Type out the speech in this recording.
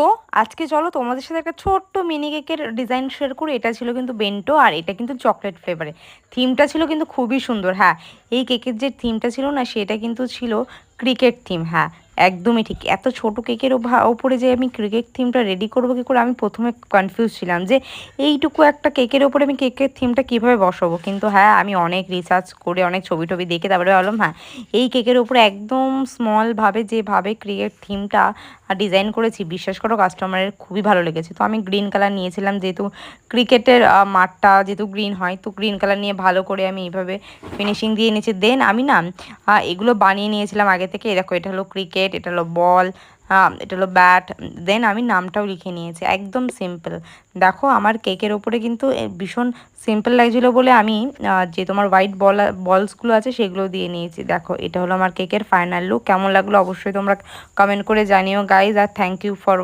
তো আজকে চলো তোমাদের সাথে একটা ছোট্ট মিনি কেকের ডিজাইন শেয়ার করি। এটা ছিল কিন্তু বেন্টো, আর এটা কিন্তু চকলেট ফ্লেভারে। থিমটা ছিল কিন্তু খুবই সুন্দর। হ্যাঁ, এই কেকের যে থিমটা ছিল না, সেটা কিন্তু ছিল ক্রিকেট থিম। হ্যাঁ, একদমই ঠিক। এত ছোট কেকের ওপরে যে আমি ক্রিকেট থিমটা রেডি করবো কী করে, আমি প্রথমে কনফিউজ ছিলাম যে এইটুকু একটা কেকের ওপরে আমি কেকের থিমটা কীভাবে বসাবো। কিন্তু হ্যাঁ, আমি অনেক রিসার্চ করে অনেক ছবি টবি দেখে তারপরে ভাবলাম হ্যাঁ, এই কেকের ওপরে একদম স্মলভাবে যেভাবে ক্রিকেট থিমটা ডিজাইন করেছি, বিশ্বাস করো কাস্টমারের খুবই ভালো লেগেছে। তো আমি গ্রিন কালার নিয়েছিলাম, যেহেতু ক্রিকেটের মাঠটা যেহেতু গ্রিন হয়, তো গ্রিন কালার নিয়ে ভালো করে আমি এইভাবে ফিনিশিং দিয়ে নিয়েছি। দেন আমি না এগুলো বানিয়ে নিয়েছিলাম আগে থেকে। দেখো, এটা হলো ক্রিকেট, এটা হলো বল, এটা হলো ব্যাট। দেন আমি নামটাও লিখে নিয়েছি, একদম সিম্পল। দেখো আমার কেকের ওপরে কিন্তু ভীষণ সিম্পল লাগছিলো বলে আমি যে তোমার হোয়াইট বলসগুলো আছে সেগুলো দিয়ে নিয়েছি। দেখো, এটা হলো আমার কেকের ফাইনাল লুক। কেমন লাগলো অবশ্যই তোমরা কমেন্ট করে জানিও গাইজ। আর থ্যাংক ইউ ফর